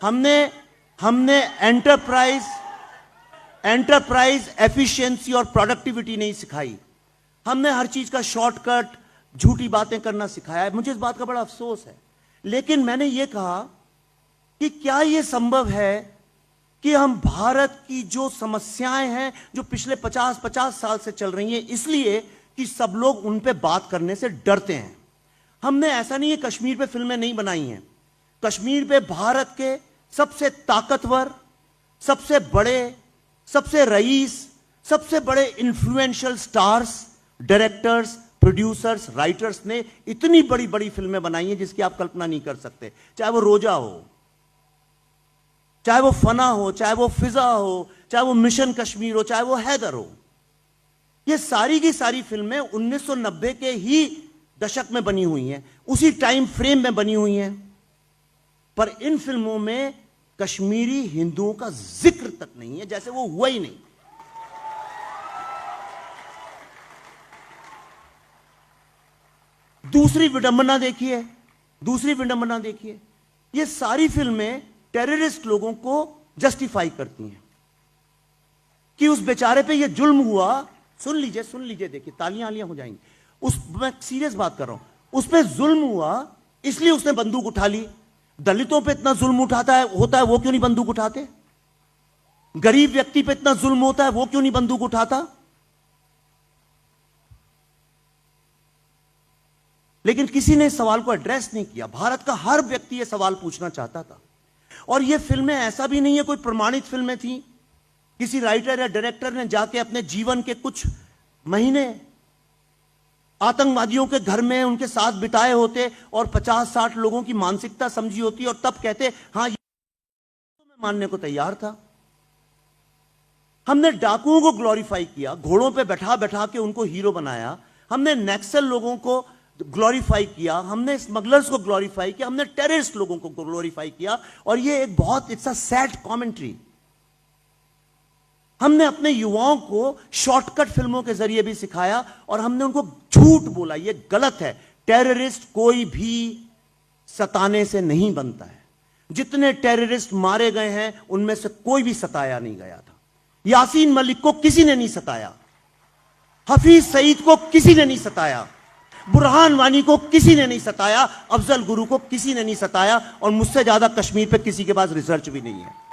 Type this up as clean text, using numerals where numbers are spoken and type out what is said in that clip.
हमने हमने enterprise efficiency और प्रोडक्टिविटी नहीं सिखाई। हमने हर चीज का शॉर्टकट, झूठी बातें करना सिखाया है। मुझे इस बात का बड़ा अफसोस है। लेकिन मैंने यह कहा कि क्या यह संभव है कि हम भारत की जो समस्याएं हैं जो पिछले 50 साल से चल रही हैं, इसलिए कि सब लोग उन पे बात करने से डरते हैं। हमने ऐसा नहीं है कश्मीर पे फिल्में नहीं बनाई हैं। कश्मीर पे भारत के सबसे ताकतवर, सबसे बड़े, सबसे रईस, सबसे बड़े influential stars, directors, producers, writers ने इतनी बड़ी बड़ी फिल्में बनाई हैं जिसकी आप कल्पना नहीं कर सकते। चाहे वो रोजा हो, चाहे वो फना हो, चाहे वो फिजा हो, चाहे वो मिशन कश्मीर हो, चाहे वो हैदर हो। ये सारी की सारी फिल्में 1990 के ही दशक में बनी हुई हैं, उसी टाइम फ्रेम में बनी हुई हैं। पर इन फिल्मों में कश्मीरी हिंदुओं का जिक्र तक नहीं है, जैसे वो हुआ ही नहीं। दूसरी विडंबना देखिए, ये सारी फिल्में टेररिस्ट लोगों को जस्टिफाई करती हैं कि उस बेचारे पे ये जुल्म हुआ। सुन लीजिए, देखिए तालियां हो जाएंगी। मैं सीरियस बात कर रहा हूं। उस पे जुल्म हुआ इसलिए उसने बंदूक उठा ली। दलितों पे इतना जुल्म होता है, वो क्यों नहीं बंदूक उठाते? गरीब व्यक्ति पे इतना जुल्म होता है, वो क्यों नहीं बंदूक उठाता? लेकिन किसी ने इस सवाल को एड्रेस नहीं किया। भारत का हर व्यक्ति यह सवाल पूछना चाहता था। और ये फिल्में ऐसा भी नहीं है कोई प्रमाणित फिल्में थी। किसी राइटर या डायरेक्टर ने जाके अपने जीवन के कुछ महीने आतंकवादियों के घर में उनके साथ बिताए होते और 50-60 लोगों की मानसिकता समझी होती और तब कहते हां ये तो मैं मानने को तैयार था। हमने डाकुओं को ग्लोरीफाई किया, घोड़ों पे बैठा बैठा के उनको हीरो बनाया। हमने नक्सल लोगों को ग्लोरीफाई किया, हमने स्मगलर्स को ग्लोरीफाई किया, हमने टेररिस्ट लोगों को ग्लोरीफाई किया। और ये एक बहुत इट्स अ सैड कमेंट्री। हमने अपने युवाओं को शॉर्टकट फिल्मों के जरिए भी सिखाया और हमने उनको झूठ बोला। ये गलत है। टेररिस्ट कोई भी सताने से नहीं बनता है। जितने टेररिस्ट मारे गए हैं उनमें से कोई भी सताया नहीं गया था। यासीन मलिक को किसी ने नहीं सताया, हफीज सईद को किसी ने नहीं सताया, बुरहान वानी को किसी ने नहीं सताया, अफजल गुरु को किसी ने नहीं सताया और मुझसे ज्यादा कश्मीर पे किसी के पास रिसर्च भी नहीं है।